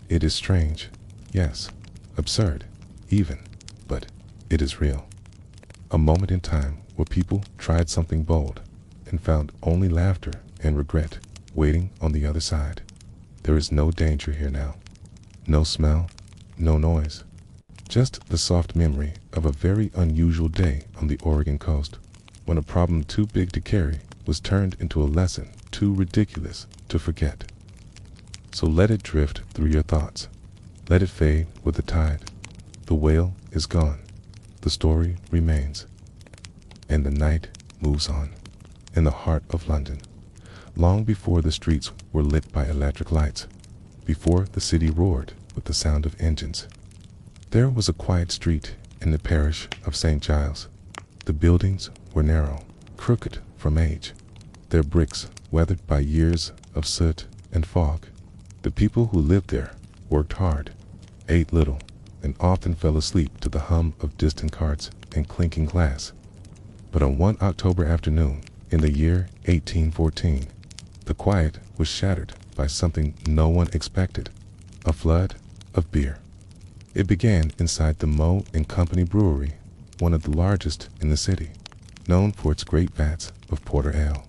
It is strange, yes, absurd, even, but it is real. A moment in time where people tried something bold and found only laughter and regret waiting on the other side. There is no danger here now. No smell, no noise. Just the soft memory of a very unusual day on the Oregon coast, when a problem too big to carry was turned into a lesson too ridiculous to forget. So let it drift through your thoughts. Let it fade with the tide. The whale is gone. The story remains. And the night moves on. In the heart of London, long before the streets were lit by electric lights, before the city roared with the sound of engines, there was a quiet street in the parish of St. Giles. The buildings were narrow, crooked from age, their bricks weathered by years of soot and fog. The people who lived there worked hard, ate little, and often fell asleep to the hum of distant carts and clinking glass. But on one October afternoon in the year 1814, the quiet was shattered by something no one expected, a flood of beer. It began inside the Moe and Company Brewery, one of the largest in the city, known for its great vats of porter ale.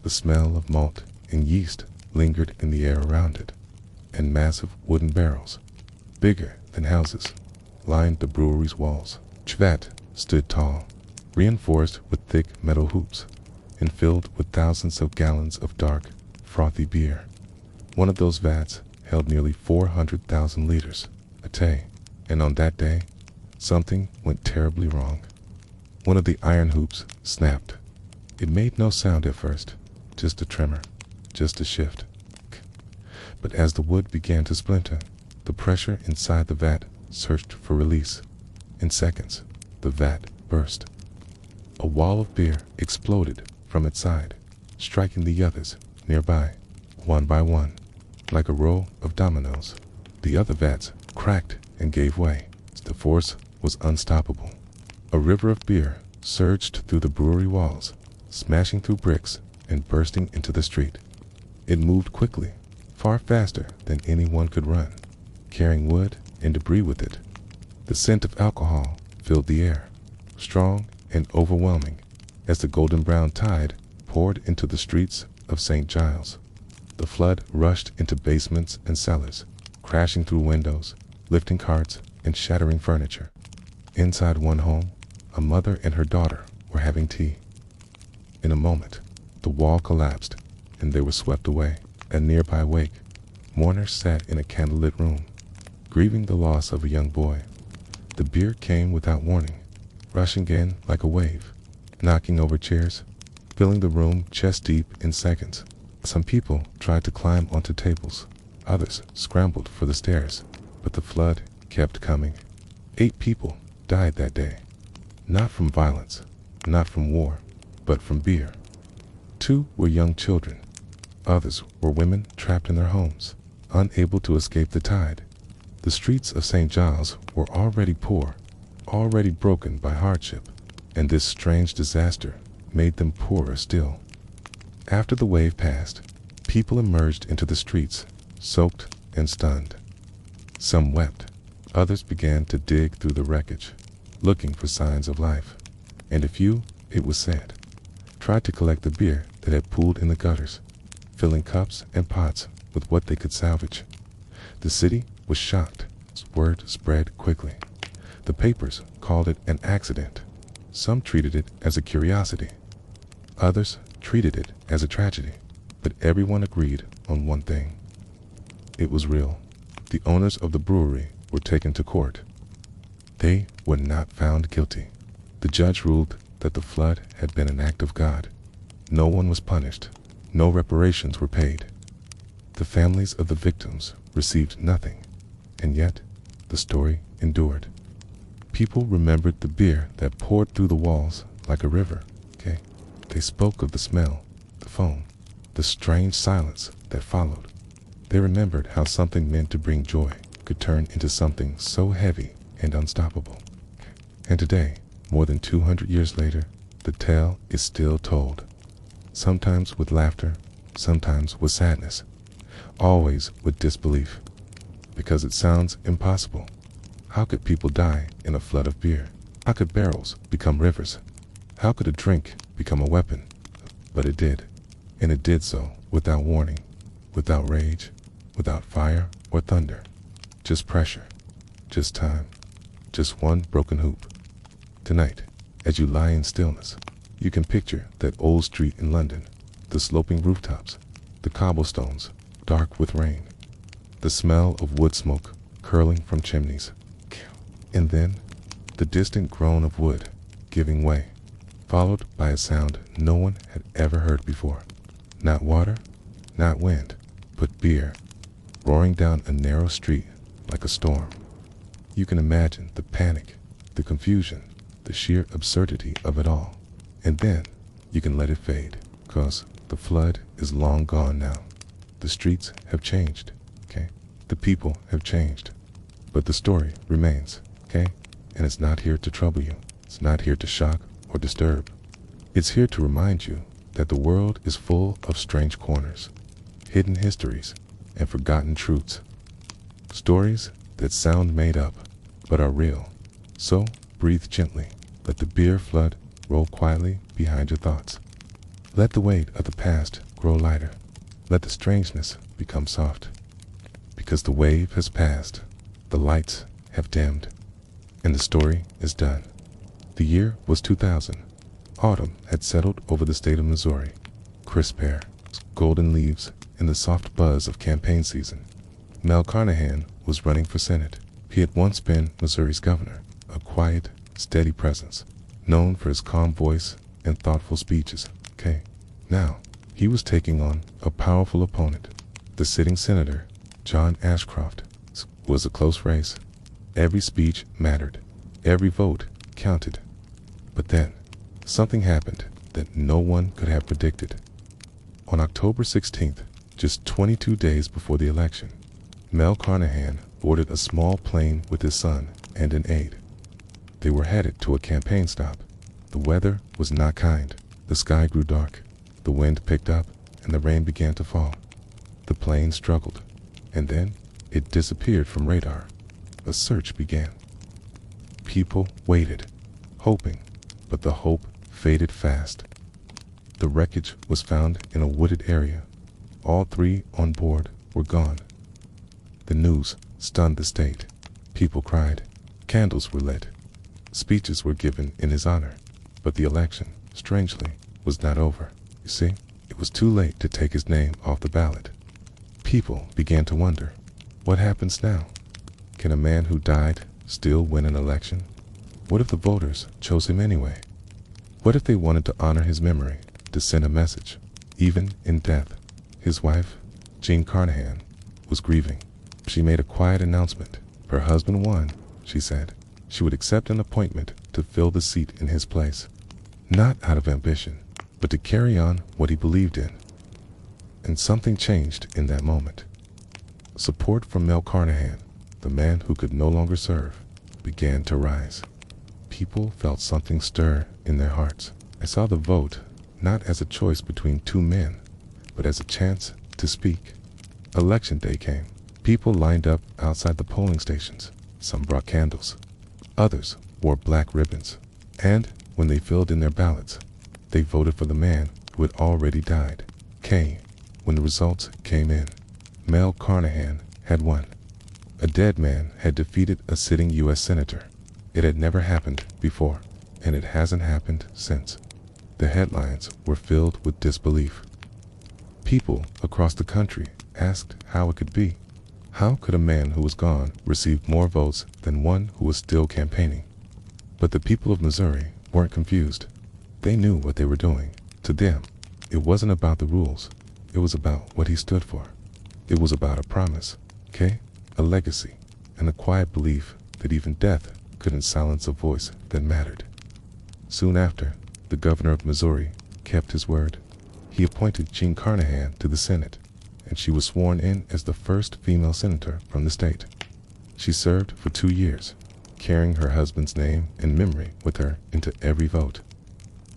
The smell of malt and yeast lingered in the air around it, and massive wooden barrels, bigger than houses, lined the brewery's walls. Each vat stood tall, reinforced with thick metal hoops, and filled with thousands of gallons of dark, frothy beer. One of those vats held nearly 400,000 liters a day, and on that day, something went terribly wrong. One of the iron hoops snapped. It made no sound at first, just a tremor, just a shift. But as the wood began to splinter, the pressure inside the vat searched for release. In seconds, the vat burst. A wall of beer exploded from its side, striking the others nearby, one by one, like a row of dominoes. The other vats cracked and gave way. The force was unstoppable. A river of beer surged through the brewery walls, smashing through bricks and bursting into the street. It moved quickly, far faster than anyone could run, carrying wood and debris with it. The scent of alcohol filled the air, strong and overwhelming, as the golden brown tide poured into the streets of St. Giles. The flood rushed into basements and cellars, crashing through windows, lifting carts, and shattering furniture. Inside one home, a mother and her daughter were having tea. In a moment, the wall collapsed, and they were swept away. At a nearby wake, mourners sat in a candlelit room, grieving the loss of a young boy. The beer came without warning, rushing in like a wave, knocking over chairs, filling the room chest deep in seconds. Some people tried to climb onto tables, others scrambled for the stairs, but the flood kept coming. 8 people died that day, not from violence, not from war, but from beer. 2 were young children. Others were women trapped in their homes, unable to escape the tide. The streets of St. Giles were already poor, already broken by hardship, and this strange disaster made them poorer still. After the wave passed, people emerged into the streets, soaked and stunned. Some wept, others began to dig through the wreckage, looking for signs of life, and a few, it was said, tried to collect the beer that had pooled in the gutters, filling cups and pots with what they could salvage. The city was shocked. Word spread quickly. The papers called it an accident. Some treated it as a curiosity. Others treated it as a tragedy. But everyone agreed on one thing. It was real. The owners of the brewery were taken to court. They were not found guilty. The judge ruled that the flood had been an act of God. No one was punished. No reparations were paid. The families of the victims received nothing, and yet the story endured. People remembered the beer that poured through the walls like a river. They spoke of the smell, the foam, the strange silence that followed. They remembered how something meant to bring joy could turn into something so heavy and unstoppable. And today, more than 200 years later, the tale is still told. Sometimes with laughter, sometimes with sadness, always with disbelief, because it sounds impossible. How could people die in a flood of beer? How could barrels become rivers? How could a drink become a weapon? But it did, and it did so without warning, without rage, without fire or thunder, just pressure, just time, just one broken hoop. Tonight, as you lie in stillness, you can picture that old street in London, the sloping rooftops, the cobblestones, dark with rain, the smell of wood smoke curling from chimneys, and then the distant groan of wood giving way, followed by a sound no one had ever heard before. Not water, not wind, but beer, roaring down a narrow street like a storm. You can imagine the panic, the confusion, the sheer absurdity of it all. And then you can let it fade, 'cause the flood is long gone now. The streets have changed, The people have changed, but the story remains, And it's not here to trouble you. It's not here to shock or disturb. It's here to remind you that the world is full of strange corners, hidden histories, and forgotten truths. Stories that sound made up, but are real. So breathe gently. Let the beer flood roll quietly behind your thoughts. Let the weight of the past grow lighter. Let the strangeness become soft. Because the wave has passed, the lights have dimmed, and the story is done. The year was 2000. Autumn had settled over the state of Missouri. Crisp air, golden leaves, and the soft buzz of campaign season. Mel Carnahan was running for Senate. He had once been Missouri's governor, a quiet, steady presence, known for his calm voice and thoughtful speeches. Now, he was taking on a powerful opponent. The sitting senator, John Ashcroft, was a close race. Every speech mattered. Every vote counted. But then, something happened that no one could have predicted. On October 16th, just 22 days before the election, Mel Carnahan boarded a small plane with his son and an aide. They were headed to a campaign stop. The weather was not kind. The sky grew dark. The wind picked up, and the rain began to fall. The plane struggled, and then it disappeared from radar. A search began. People waited, hoping, but the hope faded fast. The wreckage was found in a wooded area. All three on board were gone. The news stunned the state. People cried. Candles were lit. Speeches were given in his honor. But the election, strangely, was not over. You see, it was too late to take his name off the ballot. People began to wonder, what happens now? Can a man who died still win an election? What if the voters chose him anyway? What if they wanted to honor his memory, to send a message, even in death? His wife, Jean Carnahan, was grieving. She made a quiet announcement. Her husband won, she said. She would accept an appointment to fill the seat in his place, not out of ambition, but to carry on what he believed in. And something changed in that moment. Support from Mel Carnahan, the man who could no longer serve, began to rise. People felt something stir in their hearts. I saw the vote not as a choice between two men, but as a chance to speak. Election day came. People lined up outside the polling stations. Some brought candles. Others wore black ribbons. And when they filled in their ballots, they voted for the man who had already died. When the results came in, Mel Carnahan had won. A dead man had defeated a sitting U.S. senator. It had never happened before, and it hasn't happened since. The headlines were filled with disbelief. People across the country asked how it could be. How could a man who was gone receive more votes than one who was still campaigning? But the people of Missouri weren't confused. They knew what they were doing. To them, it wasn't about the rules. It was about what he stood for. It was about a promise, a legacy, and a quiet belief that even death couldn't silence a voice that mattered. Soon after, the governor of Missouri kept his word. He appointed Jean Carnahan to the Senate, and she was sworn in as the first female senator from the state. She served for 2 years, carrying her husband's name and memory with her into every vote.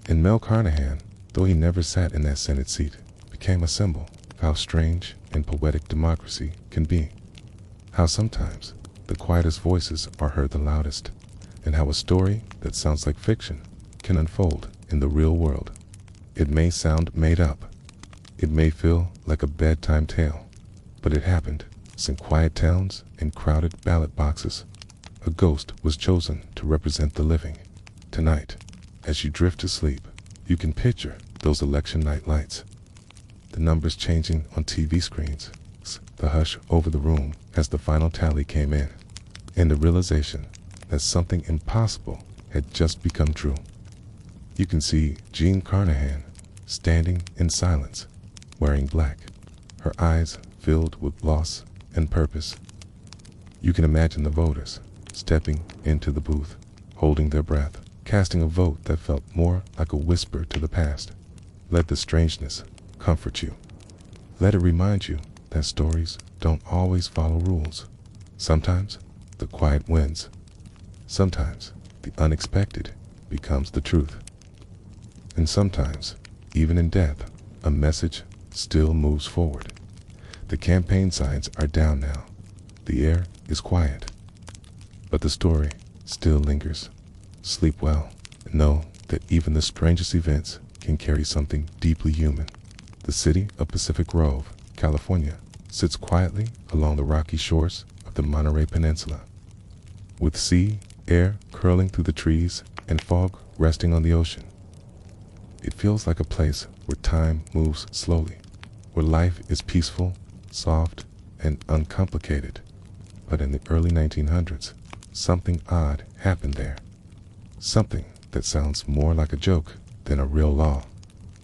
And Mel Carnahan, though he never sat in that Senate seat, became a symbol of how strange and poetic democracy can be. How sometimes the quietest voices are heard the loudest, and how a story that sounds like fiction can unfold in the real world. It may sound made up. It may feel like a bedtime tale, but it happened in quiet towns and crowded ballot boxes. A ghost was chosen to represent the living. Tonight, as you drift to sleep, you can picture those election night lights, the numbers changing on TV screens, the hush over the room as the final tally came in, and the realization that something impossible had just become true. You can see Jean Carnahan standing in silence, wearing black, her eyes filled with loss and purpose. You can imagine the voters stepping into the booth, holding their breath, casting a vote that felt more like a whisper to the past. Let the strangeness comfort you. Let it remind you that stories don't always follow rules. Sometimes the quiet wins. Sometimes the unexpected becomes the truth. And sometimes, even in death, a message still moves forward. The campaign signs are down now. The air is quiet. But the story still lingers. Sleep well. Know that even the strangest events can carry something deeply human. The city of Pacific Grove, California, sits quietly along the rocky shores of the Monterey Peninsula. With sea, air curling through the trees, and fog resting on the ocean, it feels like a place where time moves slowly, where life is peaceful, soft, and uncomplicated. But in the early 1900s, something odd happened there. Something that sounds more like a joke than a real law.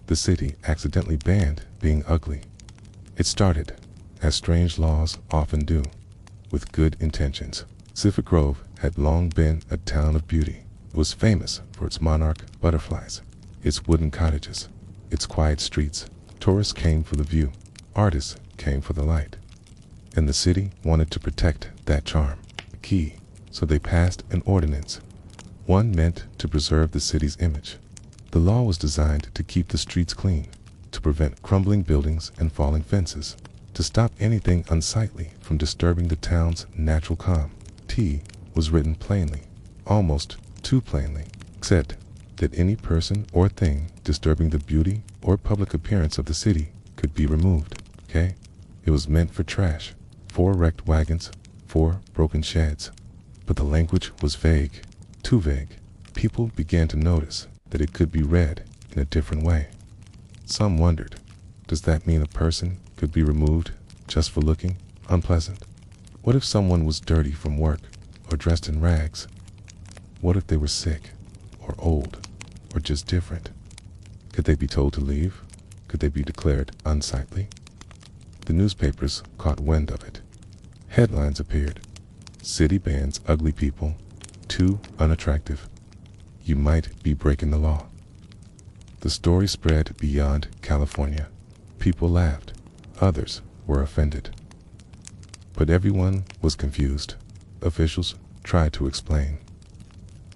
The city accidentally banned being ugly. It started, as strange laws often do, with good intentions. Pacific Grove had long been a town of beauty. It was famous for its monarch butterflies, its wooden cottages, its quiet streets. Tourists came for the view. Artists came for the light. And the city wanted to protect that charm. So they passed an ordinance, one meant to preserve the city's image. The law was designed to keep the streets clean, to prevent crumbling buildings and falling fences, to stop anything unsightly from disturbing the town's natural calm. T was written plainly almost too plainly said that any person or thing disturbing the beauty or public appearance of the city could be removed. Okay? It was meant for trash, 4 wrecked wagons, 4 broken sheds. But the language was vague, too vague. People began to notice that it could be read in a different way. Some wondered, does that mean a person could be removed just for looking unpleasant? What if someone was dirty from work or dressed in rags? What if they were sick or old or just different? Could they be told to leave? Could they be declared unsightly? The newspapers caught wind of it. Headlines appeared. City bans ugly people, too unattractive. You might be breaking the law. The story spread beyond California. People laughed. Others were offended. But everyone was confused. Officials tried to explain.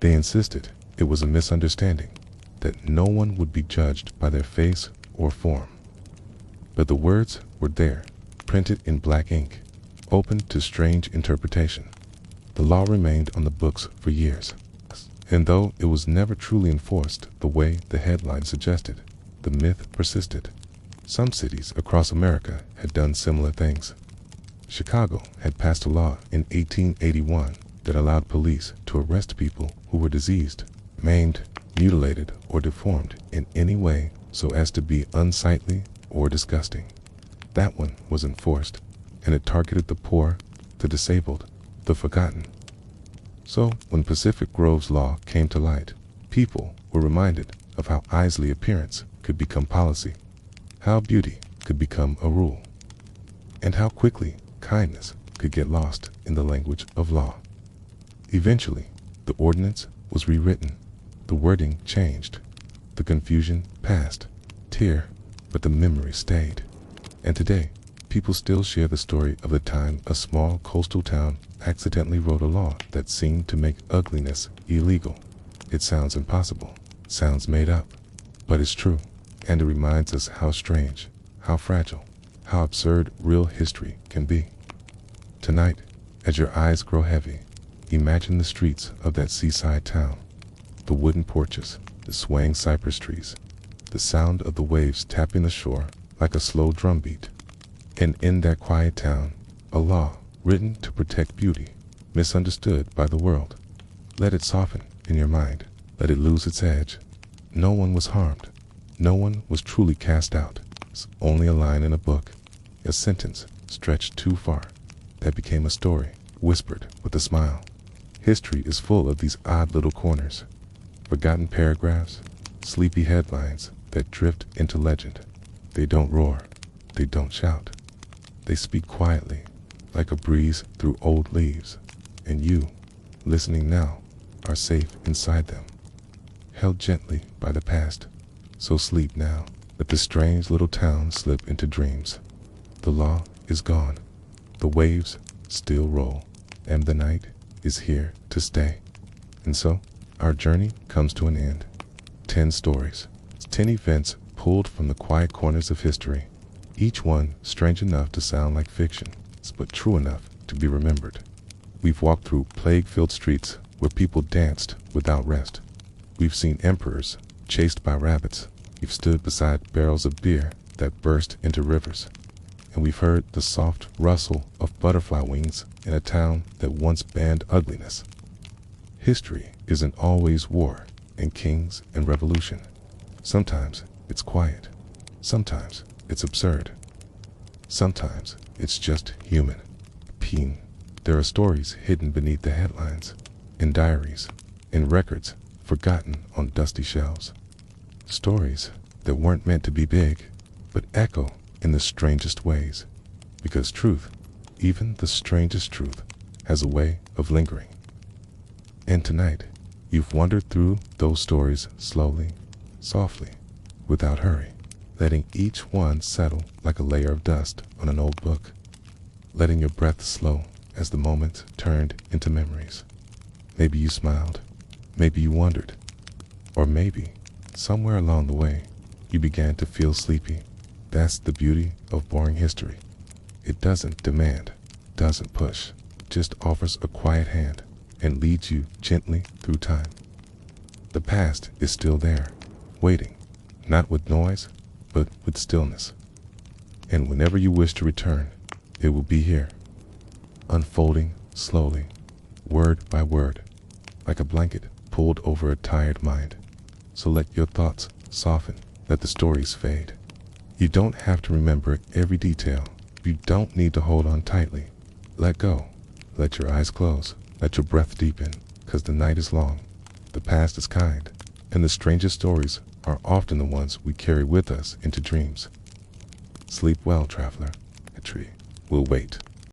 They insisted it was a misunderstanding, that no one would be judged by their face or form. But the words were there, printed in black ink, open to strange interpretation. The law remained on the books for years. And though it was never truly enforced the way the headline suggested, the myth persisted. Some cities across America had done similar things. Chicago had passed a law in 1881 that allowed police to arrest people who were diseased, maimed, mutilated, or deformed in any way so as to be unsightly or disgusting. That one was enforced, and it targeted the poor, the disabled, the forgotten. So when Pacific Grove's law came to light, people were reminded of how easily appearance could become policy, how beauty could become a rule, and how quickly kindness could get lost in the language of law. Eventually, the ordinance was rewritten. The wording changed. The confusion passed. But the memory stayed. And today, people still share the story of the time a small coastal town accidentally wrote a law that seemed to make ugliness illegal. It sounds impossible, sounds made up, but it's true. And it reminds us how strange, how fragile, how absurd real history can be. Tonight, as your eyes grow heavy, imagine the streets of that seaside town, the wooden porches, the swaying cypress trees, the sound of the waves tapping the shore like a slow drumbeat. And in that quiet town, a law written to protect beauty, misunderstood by the world. Let it soften in your mind. Let it lose its edge. No one was harmed. No one was truly cast out. It's only a line in a book, a sentence stretched too far, that became a story, whispered with a smile. History is full of these odd little corners, forgotten paragraphs, sleepy headlines that drift into legend. They don't roar. They don't shout. They speak quietly, like a breeze through old leaves. And you, listening now, are safe inside them, held gently by the past. So sleep now. Let the strange little town slip into dreams. The law is gone. The waves still roll. And the night is here to stay. And so, our journey comes to an end. 10 stories. 10 events pulled from the quiet corners of history. Each one strange enough to sound like fiction, but true enough to be remembered. We've walked through plague-filled streets where people danced without rest. We've seen emperors chased by rabbits. We've stood beside barrels of beer that burst into rivers. And we've heard the soft rustle of butterfly wings in a town that once banned ugliness. History isn't always war and kings and revolution. Sometimes it's quiet. Sometimes it's absurd. Sometimes it's just human. Pain. There are stories hidden beneath the headlines, in diaries, in records forgotten on dusty shelves. Stories that weren't meant to be big, but echo in the strangest ways. Because truth, even the strangest truth, has a way of lingering. And tonight, you've wandered through those stories slowly, softly, without hurry, letting each one settle like a layer of dust on an old book, letting your breath slow as the moments turned into memories. Maybe you smiled, maybe you wondered, or maybe, somewhere along the way, you began to feel sleepy. That's the beauty of boring history. It doesn't demand, doesn't push, just offers a quiet hand, and leads you gently through time. The past is still there, waiting, not with noise, but with stillness. And whenever you wish to return, it will be here, unfolding slowly, word by word, like a blanket pulled over a tired mind. So let your thoughts soften, let the stories fade. You don't have to remember every detail. You don't need to hold on tightly. Let go. Let your eyes close. Let your breath deepen, because the night is long, the past is kind, and the strangest stories are often the ones we carry with us into dreams. Sleep well, traveler. A tree will wait.